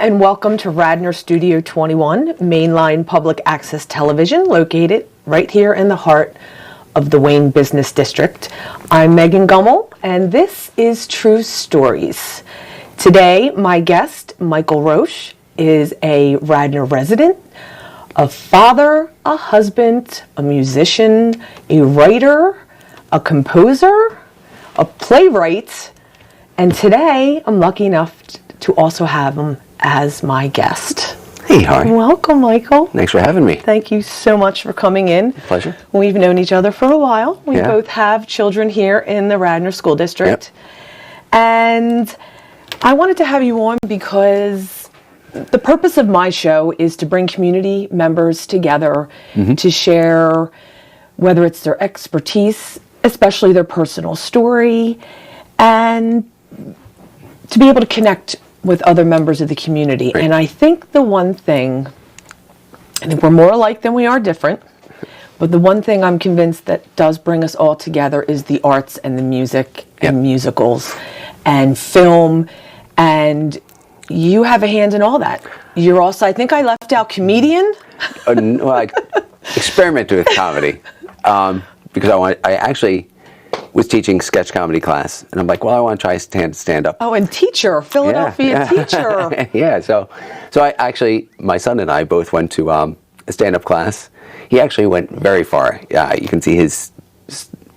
and welcome to Radnor Studio 21, mainline public access television located right here in the heart of the Wayne Business District. I'm Megan Gummel, and this is True Stories. Today, my guest, Michael Roche, is a Radnor resident, a father, a husband, a musician, a writer, a composer, a playwright, and today I'm lucky enough to also have him as my guest. Hey, how are you? Welcome, Michael. Thanks for having me. Thank you so much for coming in. Pleasure. We've known each other for a while. We Yeah. both have children here in the Radnor School District. And I wanted to have you on because the purpose of my show is to bring community members together to share, whether it's their expertise, especially their personal story, and to be able to connect with other members of the community. Right. And I think the one thing, I think we're more alike than we are different, but the one thing I'm convinced that does bring us all together is the arts and the music and musicals and film, and you have a hand in all that. You're also, I think I left out comedian. Well, I experimented with comedy because I actually was teaching sketch comedy class, and I'm like, well, I want to try stand up. Oh, and teacher, Philadelphia teacher. Yeah, so I actually, my son and I both went to a stand up class. He actually went very far. Yeah, you can see his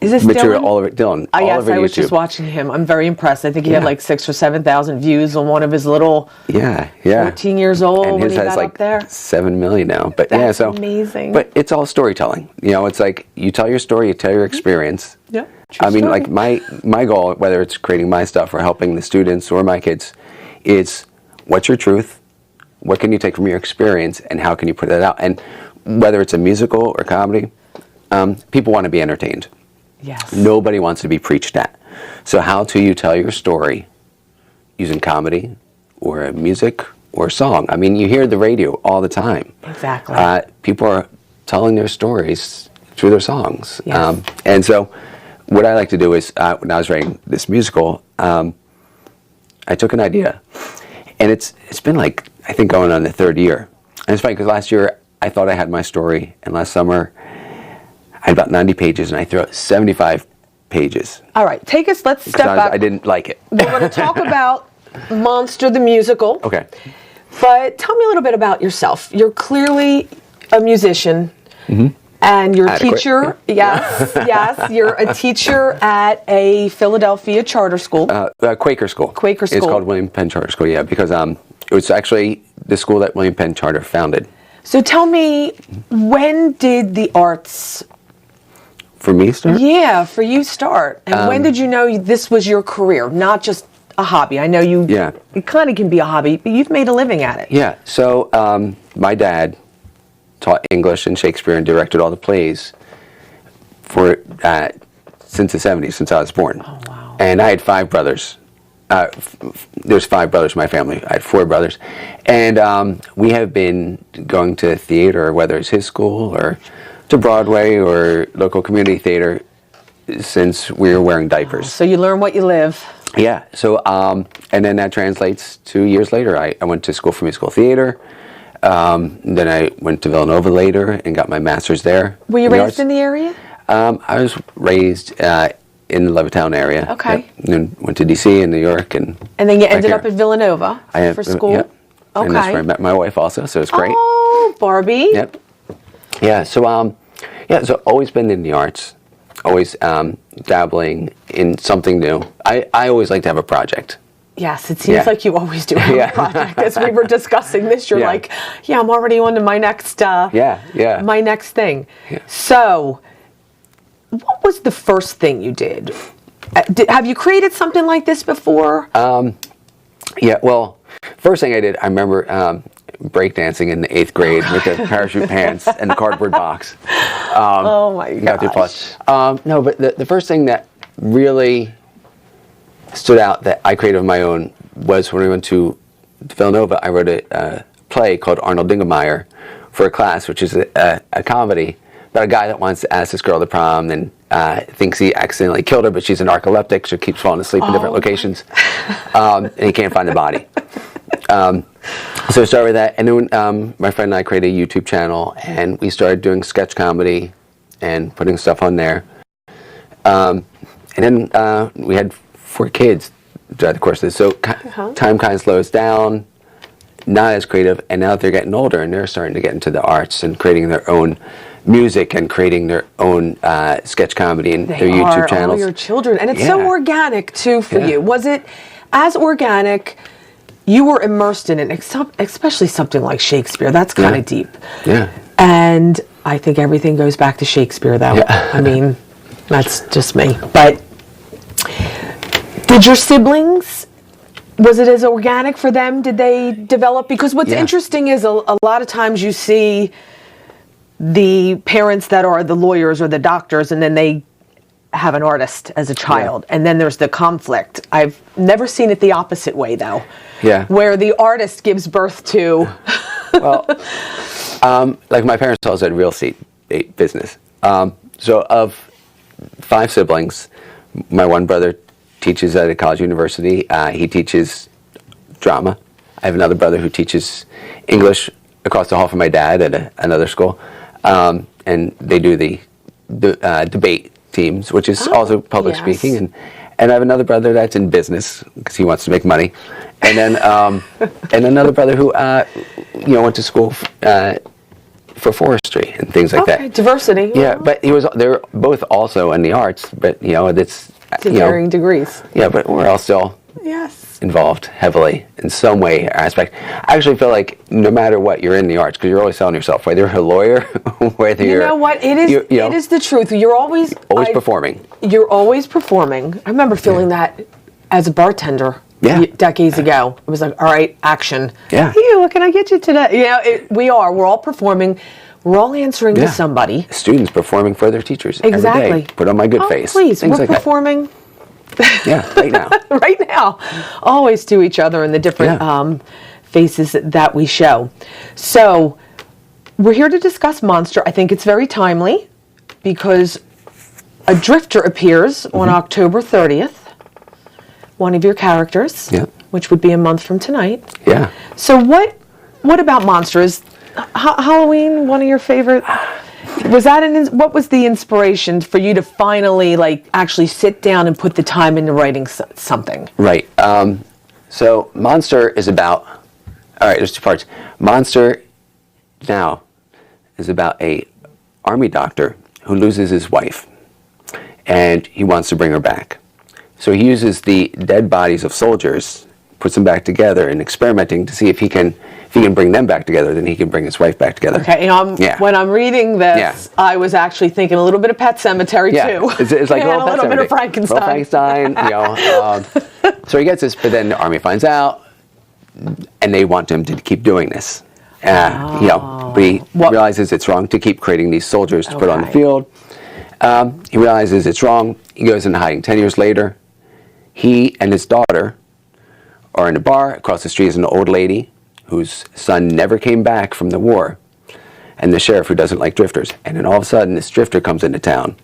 material Dylan? all over Dylan. All Yes, over I was YouTube. just watching him. I'm very impressed. I think he had like 6,000 or 7,000 views on one of his little 14 years old and when his he has got like up there. 7 million now. But That's so amazing. But it's all storytelling. You know, it's like you tell your story, you tell your experience. Yeah. I mean, like my goal, whether it's creating my stuff or helping the students or my kids, is what's your truth? What can you take from your experience, and how can you put that out? And whether it's a musical or comedy, people want to be entertained. Yes. Nobody wants to be preached at. So how do you tell your story using comedy or music or song? I mean, you hear the radio all the time. Exactly. People are telling their stories through their songs. Yes. And so what I like to do is, when I was writing this musical, I took an idea, and it's been like, I think, going on the third year. And it's funny because last year I thought I had my story, and last summer I had about 90 pages, and I threw out 75 pages. All right, let's step back. I didn't like it. We're going to talk about Monster the Musical. Okay. But tell me a little bit about yourself. You're clearly a musician, and you're a Adequate. teacher. Yes, you're a teacher at a Philadelphia charter school. Quaker School. Quaker School. It's called William Penn Charter School, yeah, because it was actually the school that William Penn Charter founded. So tell me, when did the arts... For me, start? Yeah, for you start. And when did you know this was your career, not just a hobby? I know it kind of can be a hobby, but you've made a living at it. Yeah, so my dad taught English and Shakespeare and directed all the plays for since the 70s, since I was born. Oh, wow. And I had 5 brothers. There's 5 brothers in my family. I had 4 brothers. And we have been going to theater, whether it's his school or to Broadway or local community theater, since we were wearing diapers. So you learn what you live. Yeah. So, and then that translates to years later. I went to school for musical theater. Then I went to Villanova later and got my master's there. Were you raised in the area? I was raised in the Levittown area. Okay. Yep. And then went to D.C. and New York. And then you ended up at Villanova for school? Yep. Okay. And that's where I met my wife also, so it's great. Oh, Barbie. Yep. Yeah, so so always been in the arts, always dabbling in something new. I always like to have a project. Yes, it seems like you always do have a project. As we were discussing this, you're like, I'm already on to my next my next thing. Yeah. So, what was the first thing you did? Have you created something like this before? Yeah, well, first thing I did, I remember breakdancing in the 8th grade with the parachute pants and the cardboard box. Oh my gosh. No, but the first thing that really stood out that I created on my own was when we went to Villanova. I wrote a play called Arnold Dingelmeyer for a class, which is a comedy about a guy that wants to ask this girl to prom and thinks he accidentally killed her, but she's a narcoleptic, so keeps falling asleep in different locations, and he can't find the body. So I started with that, and then my friend and I created a YouTube channel, and we started doing sketch comedy and putting stuff on there. And then we had 4 kids throughout the course of this, so time kind of slows down, not as creative, and now that they're getting older and they're starting to get into the arts and creating their own music and creating their own sketch comedy and their YouTube channels. All your children, and it's so organic too for you. Was it as organic? You were immersed in it, especially something like Shakespeare. That's kind of deep. Yeah. And I think everything goes back to Shakespeare, though. Yeah. I mean, that's just me. But did your siblings, was it as organic for them? Did they develop? Because what's interesting is a lot of times you see the parents that are the lawyers or the doctors, and then they have an artist as a child, and then there's the conflict. I've never seen it the opposite way, though. Yeah. Where the artist gives birth to... Well, like my parents always had real estate business. So of 5 siblings, my one brother teaches at a college university. He teaches drama. I have another brother who teaches English across the hall from my dad at another school. And they do the debate teams, which is also public speaking. And I have another brother that's in business because he wants to make money. And then and another brother who went to school for forestry and things like that. Diversity. Yeah, but they're both also in the arts, but it's to varying degrees. Yeah, but we're all still involved heavily in some way or aspect. I actually feel like no matter what, you're in the arts because you're always selling yourself, whether you're a lawyer, whether you're... You know what? It is the truth. You're always performing. You're always performing. I remember feeling that as a bartender decades ago. It was like, all right, action. Yeah. Hey, what can I get you today? We're all performing. We're all answering to somebody. Students performing for their teachers every Exactly. day. Put on my good face. Please, things we're like performing. Yeah, right now. Right now. Always to each other in the different faces that we show. So, we're here to discuss Monster. I think it's very timely because a drifter appears on October 30th. One of your characters, which would be a month from tonight. Yeah. So what about Monster? Is Halloween one of your favorite? Was that what was the inspiration for you to finally actually sit down and put the time into writing something? Right. So Monster is about, all right, there's 2 parts. Monster now is about a army doctor who loses his wife and he wants to bring her back. So he uses the dead bodies of soldiers, puts them back together, and experimenting to see if he can bring them back together, then he can bring his wife back together. Okay, when I'm reading this, I was actually thinking a little bit of Pet Sematary too. It's like a little bit of Frankenstein. So he gets this, but then the army finds out, and they want him to keep doing this. But he realizes it's wrong to keep creating these soldiers to put on the field. He realizes it's wrong. He goes into hiding. 10 years later, he and his daughter are in a bar. Across the street is an old lady whose son never came back from the war, and the sheriff who doesn't like drifters. And then all of a sudden, this drifter comes into town.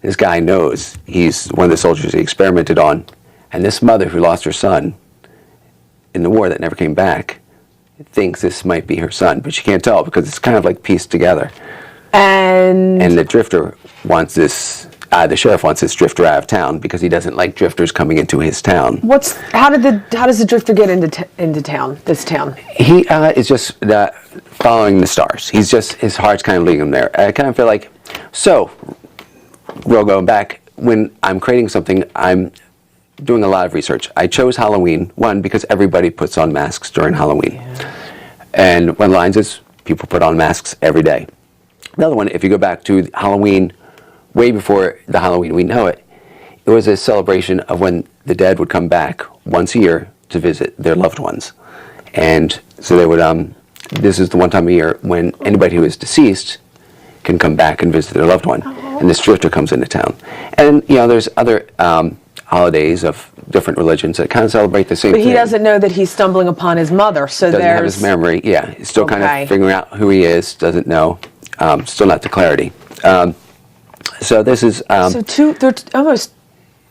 This guy knows he's one of the soldiers he experimented on, and this mother who lost her son in the war that never came back thinks this might be her son, but she can't tell because it's kind of like pieced together. And the drifter wants this. The sheriff wants this drifter out of town because he doesn't like drifters coming into his town. How does the drifter get into town? This town? He is just following the stars. His heart's kind of leading him there. I kind of feel like, so we're going back. When I'm creating something, I'm doing a lot of research. I chose Halloween, one, because everybody puts on masks during Halloween. And one of the lines is, people put on masks every day. Another one, if you go back to Halloween, way before the Halloween we know it, it was a celebration of when the dead would come back once a year to visit their loved ones. And so they would, this is the one time a year when anybody who is deceased can come back and visit their loved one. And this drifter comes into town. And, there's other holidays of different religions that kind of celebrate the same thing. But he doesn't know that he's stumbling upon his mother, so doesn't have his memory, he's still kind of figuring out who he is, doesn't know, still not the clarity. So this is... there are almost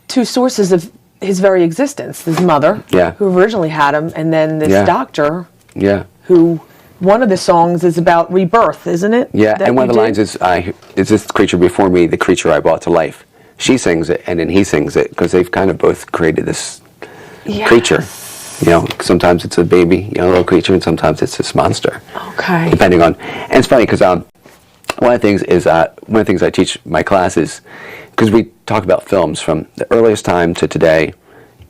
2 sources of his very existence. His mother, who originally had him, and then this doctor. Yeah. who one of the songs is about rebirth, isn't it? Yeah, that and one of you the did? lines is this creature before me, the creature I brought to life. She sings it, and then he sings it, because they've kind of both created this creature. You know, sometimes it's a baby, you know, little creature, and sometimes it's this monster. Okay. Depending on, and it's funny because one of the things I teach my classes, because we talk about films from the earliest time to today,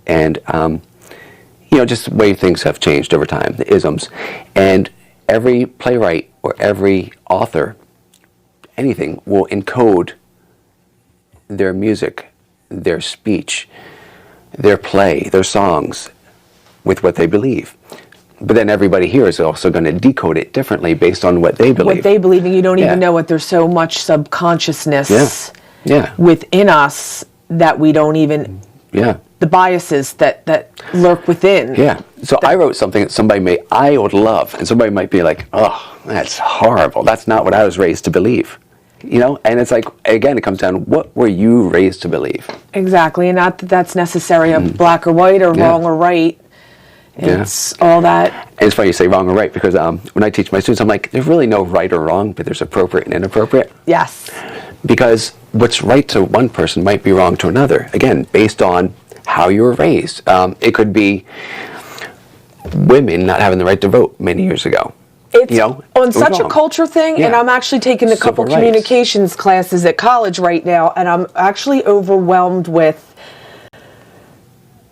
and you know, just the way things have changed over time, the isms, and every playwright or every author, anything, will encode their music, their speech, their play, their songs with what they believe. But then everybody here is also going to decode it differently based on what they believe. What they believe, and you don't Yeah. even know it. There's so much subconsciousness Yeah. within us that we don't even, Yeah. the biases that lurk within. Yeah. So I wrote something that I would love, and somebody might be like, oh, that's horrible. That's not what I was raised to believe. You know? And it's like, again, it comes down to what were you raised to believe? Exactly, and not that that's necessary a black or white or Yeah. wrong or right. Yeah. It's all that. And it's funny you say wrong or right, because when I teach my students, I'm like, there's really no right or wrong, but there's appropriate and inappropriate. Yes. Because what's right to one person might be wrong to another. Again, based on how you were raised. It could be women not having the right to vote many years ago. It's You know, on it was such a wrong. culture thing, and Yeah. I'm actually taking a couple Civil rights. communications classes at college right now, and I'm actually overwhelmed with,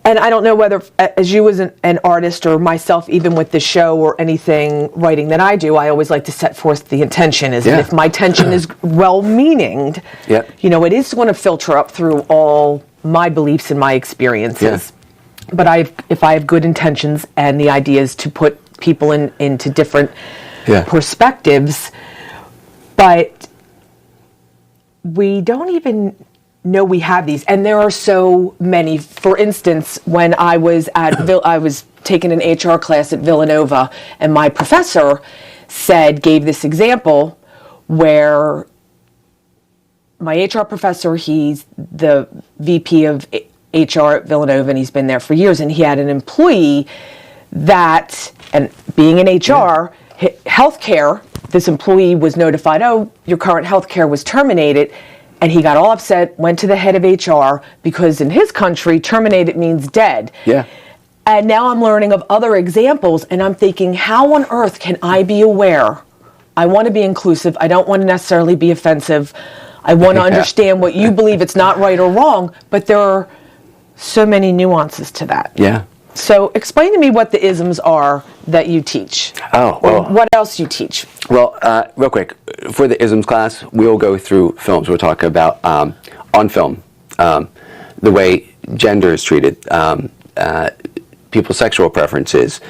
and I don't know whether, as you as an artist or myself, even with the show or anything writing that I do, I always like to set forth the intention. Is Yeah. if my intention is well-meaning, Yeah. you know, it is going to filter up through all my beliefs and my experiences. But if I have good intentions and the idea is to put people into different Yeah. perspectives, but we don't even know we have these, and there are so many. For instance, when I was I was taking an HR class at Villanova, and my professor gave this example where my HR professor, he's the VP of HR at Villanova, and he's been there for years, and he had an employee that, and being in HR, healthcare, this employee was notified, oh, your current healthcare was terminated, and he got all upset, went to the head of HR, because in his country, terminated means dead. Yeah. And now I'm learning of other examples, and I'm thinking, how on earth can I be aware? I want to be inclusive. I don't want to necessarily be offensive. I want to understand what you believe. It's not right or wrong, but there are so many nuances to that. Yeah. So explain to me what the isms are that you teach. Oh, Or well. what else you teach. Well, real quick, for the isms class, we'll go through films. We'll talk about, on film, the way gender is treated, people's sexual preferences,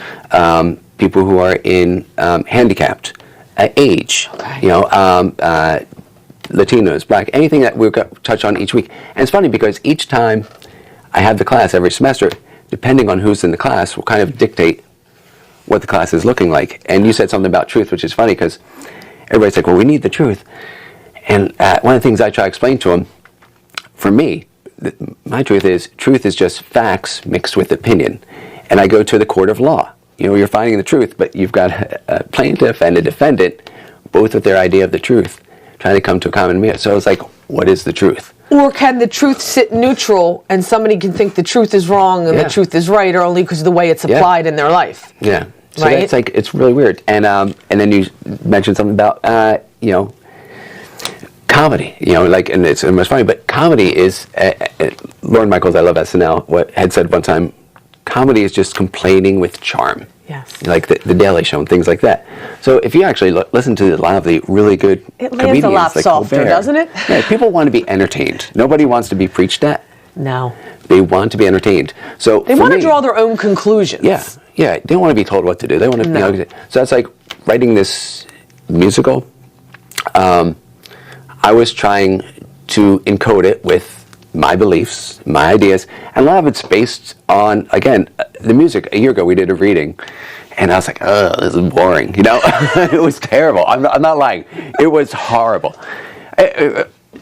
people who are in handicapped, age, Okay. you know, Latinos, Black, anything that we'll touch on each week. And it's funny because each time I have the class every semester, depending on who's in the class, will kind of dictate what the class is looking like. And you said something about truth, which is funny because everybody's like, well, we need the truth. And one of the things I try to explain to them, for me, my truth is just facts mixed with opinion. And I go to the court of law. You know, you're finding the truth, but you've got a plaintiff and a defendant, both with their idea of the truth, trying to come to a common meaning. So it's like, what is the truth? Or can the truth sit neutral and somebody can think the truth is wrong and Yeah. the truth is right, or only because of the way it's applied in their life? Yeah. So Right? it's like, it's really weird. And then you mentioned something about, you know, comedy, you know, like, and it's funny, but comedy is, Lorne Michaels, I love SNL, had said one time, comedy is just complaining with charm. Yes. Like the Daily Show and things like that. So if you actually listen to a lot of the really good It lands comedians, a lot like softer, Colbert, doesn't it? Yeah, people want to be entertained. Nobody wants to be preached at. No. They want to be entertained. So They for want to me- draw their own conclusions. Yeah, yeah. They don't want to be told what to do. They want to, No. you know, so that's like writing this musical. I was trying to encode it with my beliefs, my ideas, and a lot of it's based on, again, the music. A year ago, we did a reading, and I was like, "Oh, this is boring." You know, it was terrible. I'm not lying. It was horrible.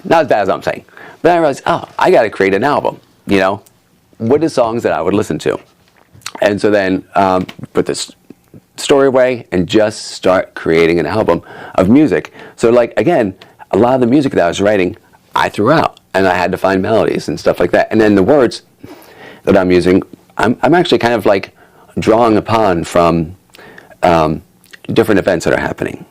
Not as bad as I'm saying. But then I realized, oh, I got to create an album. You know, what are songs that I would listen to? And so then put this story away and just start creating an album of music. So like, again, a lot of the music that I was writing, I threw out, and I had to find melodies and stuff like that. And then the words that I'm using, I'm actually kind of like drawing upon from different events that are happening.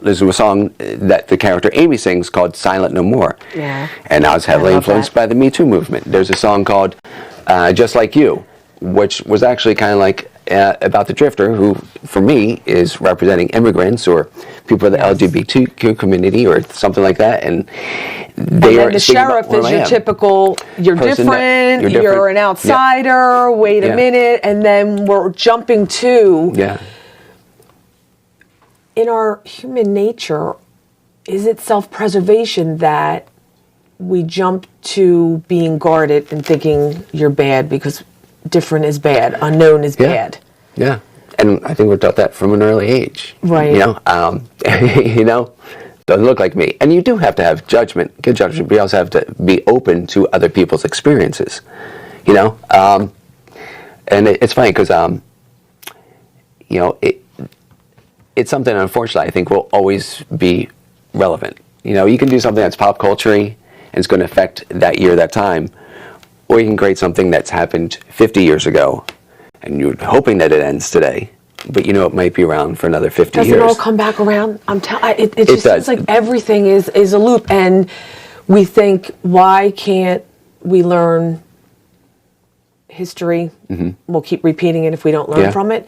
There's a song that the character Amy sings called Silent No More. Yeah. And I was heavily influenced by the Me Too movement. There's a song called Just Like You, which was actually kind of like about the drifter, who, for me, is representing immigrants or people of the LGBTQ community or something like that. And they are the sheriff is your typical, you're different, you're an outsider, wait a minute, and then we're jumping to... In our human nature, is it self-preservation that we jump to being guarded and thinking you're bad because different is bad, unknown is bad? Yeah, and I think we're taught that from an early age. Right. You know, doesn't look like me. And you do have to have judgment, good judgment, but you also have to be open to other people's experiences. You know, and it's funny because, you know, it's something, unfortunately, I think will always be relevant. You know, you can do something that's pop culture-y and it's going to affect that year, that time, or you can create something that's happened 50 years ago and you're hoping that it ends today, but you know it might be around for another 50 years. Does it all come back around? It just seems like everything is a loop, and we think, why can't we learn history? We'll keep repeating it if we don't learn from it.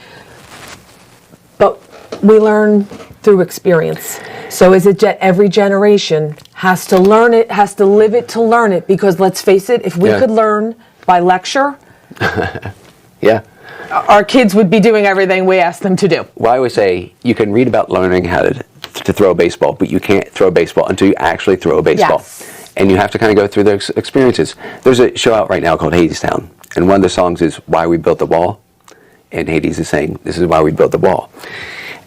But we learn through experience. So is it every generation has to learn it, has to live it to learn it? Because let's face it, if we could learn by lecture, our kids would be doing everything we asked them to do. Well, I always say you can read about learning how to throw a baseball, but you can't throw a baseball until you actually throw a baseball. Yes. And you have to kind of go through those experiences. There's a show out right now called Hadestown, and one of the songs is Why We Built the Wall, and Hades is saying, this is why we built the wall.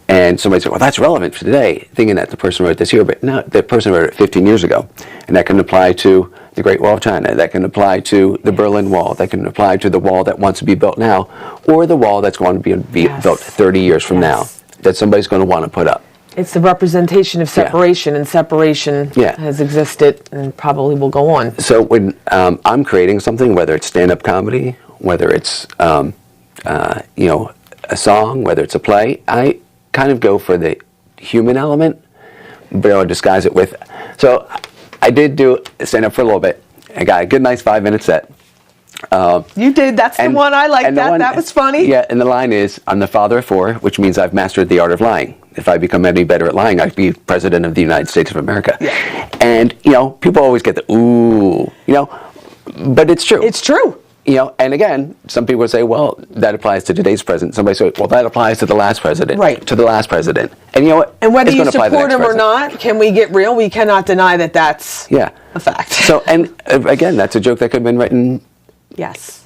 And somebody said, well, that's relevant for today, thinking that the person wrote this here, but no, the person wrote it 15 years ago. And that can apply to the Great Wall of China, that can apply to the Berlin Wall, that can apply to the wall that wants to be built now, or the wall that's going to be built 30 years from now, that somebody's going to want to put up. It's the representation of separation, and separation has existed and probably will go on. So when I'm creating something, whether it's stand-up comedy, whether it's you know, a song, whether it's a play, I kind of go for the human element, but I'll disguise it with. So I did do stand-up for a little bit. I got a good, nice 5-minute set. You did. That's the one I liked. That was funny. Yeah, and the line is, I'm the father of 4, which means I've mastered the art of lying. If I become any better at lying, I'd be president of the United States of America. Yeah. And, you know, people always get the, ooh, you know, but it's true. It's true. You know, and again, some people would say, well, that applies to today's president. Somebody says, well, that applies to the last president. Right. To the last president. And you know what? And whether you support him or not, can we get real? We cannot deny that that's a fact. So, and again, that's a joke that could have been written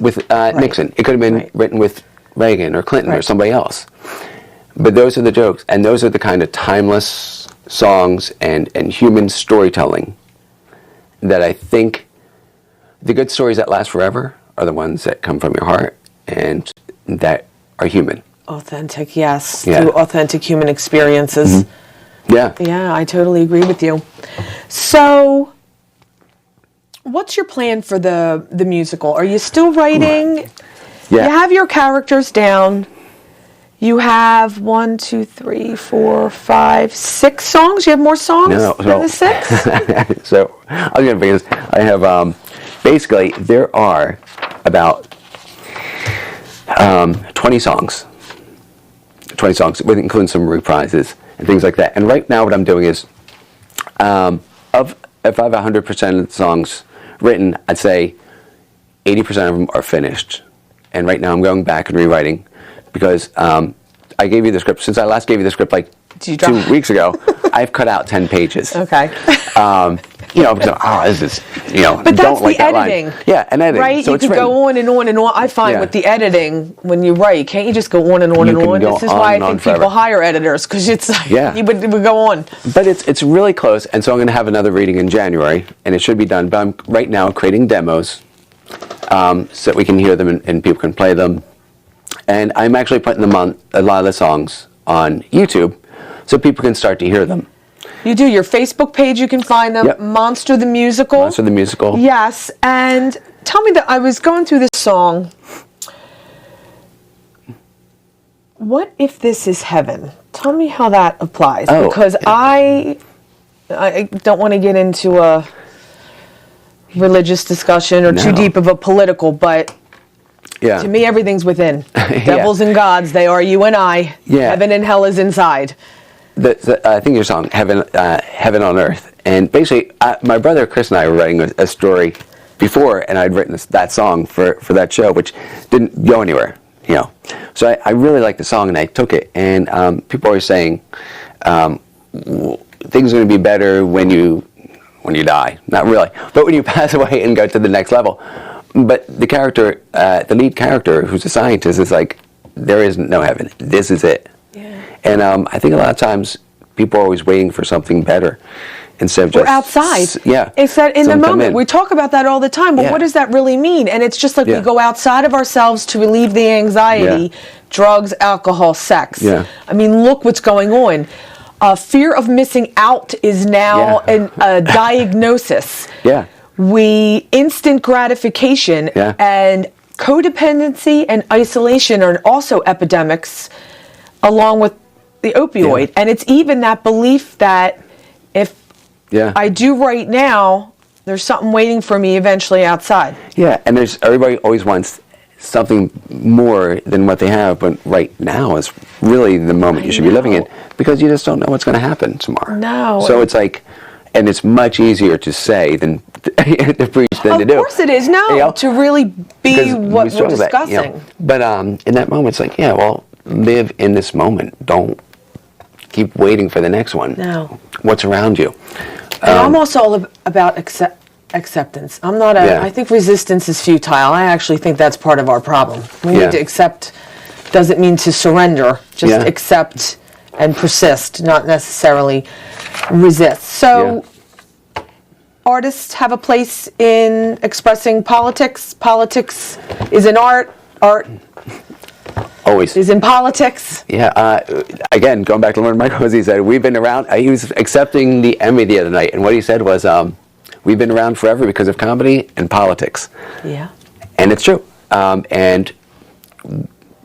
with Nixon. It could have been written with Reagan or Clinton or somebody else. But those are the jokes, and those are the kind of timeless songs and human storytelling that I think the good stories that last forever are the ones that come from your heart and that are human. Authentic, yes. Through authentic human experiences. Yeah, I totally agree with you. So, what's your plan for the musical? Are you still writing? You have your characters down. You have 1, 2, 3, 4, 5, 6 songs? You have more songs than the 6? So, I was going to begin this. I have, basically, there are about 20 songs. 20 songs, including some reprises and things like that. And right now what I'm doing is, if I have 100% of the songs written, I'd say 80% of them are finished. And right now I'm going back and rewriting because I gave you the script. Since I last gave you the script like 2 weeks ago, I've cut out 10 pages. Okay. You know, because, this is, you know, but don't that's like the that editing. Line. Yeah, and editing. Right? So you it's could go on and on and on. I find with the editing, when you write, can't you just go on and on and on? This is why I think people hire editors, because it's like, it would go on. But it's really close, and so I'm going to have another reading in January, and it should be done. But I'm right now creating demos so that we can hear them and people can play them. And I'm actually putting them on a lot of the songs on YouTube so people can start to hear them. You do. Your Facebook page, you can find them. Yep. Monster the Musical. Monster the Musical. Yes. And tell me that I was going through this song. What if this is heaven? Tell me how that applies. Oh. Because I don't want to get into a religious discussion or too deep of a political, but Yeah. to me, everything's within. Devils and gods, they are you and I. Yeah. Heaven and hell is inside. I think your song, Heaven on Earth. And basically, my brother Chris and I were writing a story before, and I'd written that song for that show, which didn't go anywhere, you know. So I really liked the song, and I took it. And people are always saying, things are going to be better when you die. Not really. But when you pass away and go to the next level. But the character, the lead character, who's a scientist, is like, there is no heaven. This is it. Yeah. And I think a lot of times people are always waiting for something better instead of just... We're outside. Yeah. It's that in the moment. We talk about that all the time, but what does that really mean? And it's just like we go outside of ourselves to relieve the anxiety. Yeah. Drugs, alcohol, sex. Yeah. I mean, look what's going on. Fear of missing out is now a diagnosis. Yeah. Instant gratification and codependency and isolation are also epidemics along with the opioid. And it's even that belief that if I do right now, there's something waiting for me eventually outside. Yeah, and everybody always wants something more than what they have, but right now is really the moment you should be living in, because you just don't know what's going to happen tomorrow. No. So it's like, and it's much easier to say than to preach than to do. Of course it is. No, you know? to really be what we're discussing. You know? But in that moment, it's like, live in this moment. Don't keep waiting for the next one. No. What's around you. And I'm also all about acceptance. I'm not I think resistance is futile. I actually think that's part of our problem. We need to accept. Doesn't mean to surrender. Just accept and persist, not necessarily resist. So artists have a place in expressing politics. Politics is in art. Art always is in politics. Yeah. Again, going back to what Michael he said, we've been around. He was accepting the Emmy the other night, and what he said was, we've been around forever because of comedy and politics. Yeah. And it's true. And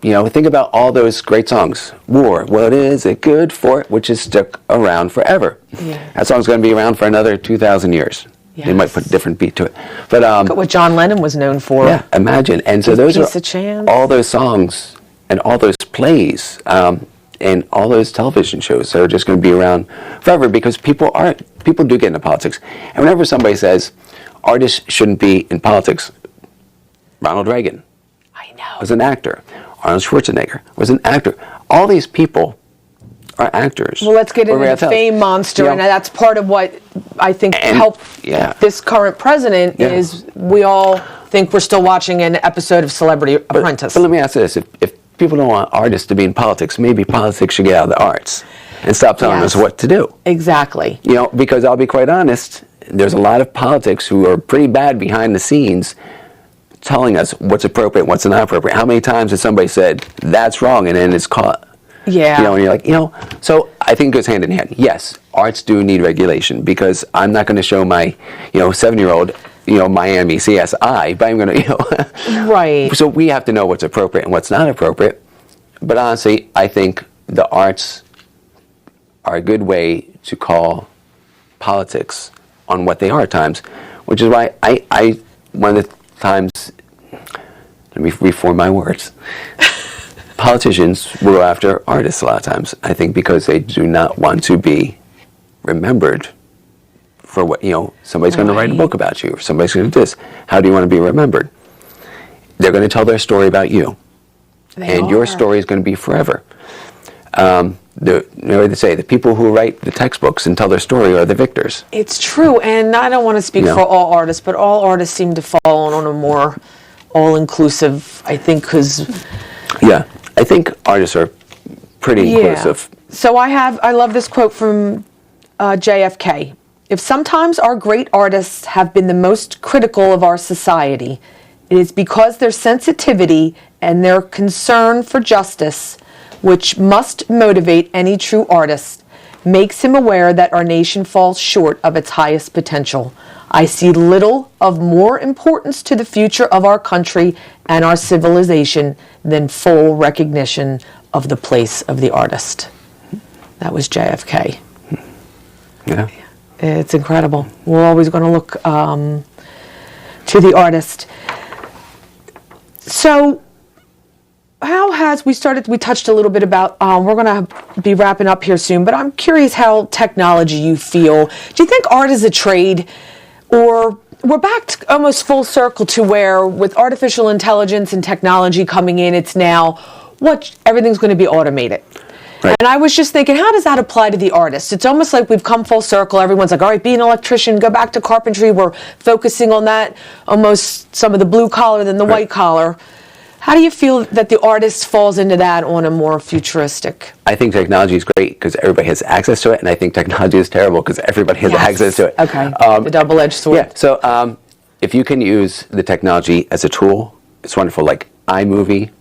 think about all those great songs. War, what is it good for? Which has stuck around forever. Yeah. That song's going to be around for another 2,000 years. Yes. They might put a different beat to it. But look at what John Lennon was known for. Yeah, imagine. And so those are all those songs and all those plays and all those television shows that are just going to be around forever, because people do get into politics. And whenever somebody says artists shouldn't be in politics, Ronald Reagan was an actor. Arnold Schwarzenegger was an actor. All these people are actors. Well, let's get into the fame monster, and that's part of what I think helped this current president is we all think we're still watching an episode of Celebrity Apprentice. But let me ask this. If people don't want artists to be in politics, maybe politics should get out of the arts and stop telling us what to do. Exactly. Because I'll be quite honest, there's a lot of politics who are pretty bad behind the scenes telling us what's appropriate, what's not appropriate. How many times has somebody said, that's wrong, and then it's caught? Yeah. And you're like, so I think it goes hand in hand. Yes, arts do need regulation, because I'm not going to show my, 7-year-old, Miami CSI, but I'm going to, Right. So we have to know what's appropriate and what's not appropriate. But honestly, I think the arts are a good way to call politics on what they are at times, which is why I one of the times, let me reform my words. Politicians will go after artists a lot of times, I think, because they do not want to be remembered for what, somebody's going to write a book about you, or somebody's going to do this. How do you want to be remembered? They're going to tell their story about you. Your story is going to be forever. They say the people who write the textbooks and tell their story are the victors. It's true, and I don't want to speak for all artists, but all artists seem to fall on a more all-inclusive, I think, because... Yeah, I think artists are pretty inclusive. So I love this quote from JFK. If sometimes our great artists have been the most critical of our society, It is because their sensitivity and their concern for justice, which must motivate any true artist, makes him aware that our nation falls short of its highest potential. I see little of more importance to the future of our country and our civilization than full recognition of the place of the artist. That was JFK. Yeah. It's incredible. We're always going to look to the artist. So, we touched a little bit about, we're going to be wrapping up here soon, but I'm curious how technology you feel. Do you think art is a trade, or we're back to almost full circle to where with artificial intelligence and technology coming in, it's now everything's going to be automated. Right. And I was just thinking, how does that apply to the artist? It's almost like we've come full circle. Everyone's like, all right, be an electrician, go back to carpentry. We're focusing on that, almost some of the blue collar than the white collar. How do you feel that the artist falls into that on a more futuristic? I think technology is great because everybody has access to it, and I think technology is terrible because everybody has access to it. Okay, the double-edged sword. Yeah, so if you can use the technology as a tool, it's wonderful. Like iMovie,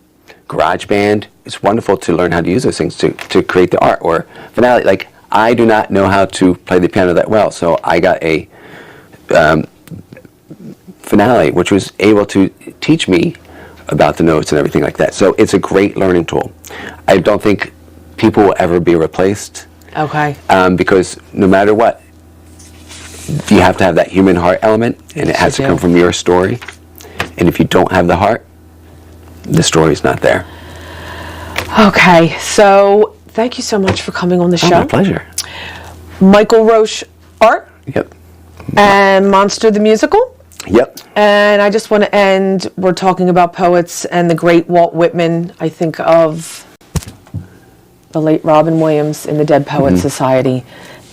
GarageBand, it's wonderful to learn how to use those things to create the art. Or Finale, like I do not know how to play the piano that well, so I got a Finale, which was able to teach me about the notes and everything like that. So it's a great learning tool. I don't think people will ever be replaced. Okay. Because no matter what, you have to have that human heart element, and it has to come from your story. And if you don't have the heart, the story's not there. Okay, so thank you so much for coming on the show. My pleasure. Michael Roche Art. Yep. And Monster the Musical. Yep. And I just want to end, we're talking about poets and the great Walt Whitman. I think of the late Robin Williams in the Dead Poets Society,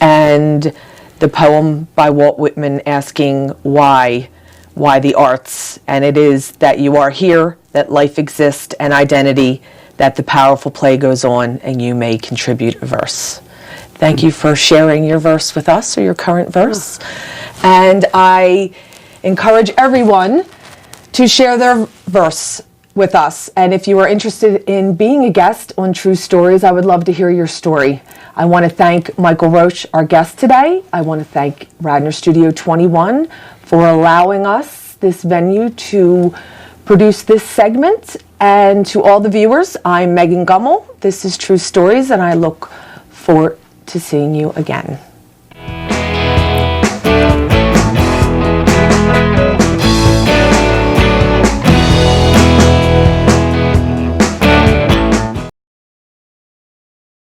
and the poem by Walt Whitman asking why the arts, and it is that you are here, that life exists, and identity, that the powerful play goes on, and you may contribute a verse. Thank you for sharing your verse with us, or your current verse. And I encourage everyone to share their verse with us. And if you are interested in being a guest on True Stories, I would love to hear your story. I want to thank Michael Roche, our guest today. I want to thank Radnor Studio 21 for allowing us this venue to produce this segment. And to all the viewers, I'm Megan Gummel. This is True Stories, and I look forward to seeing you again.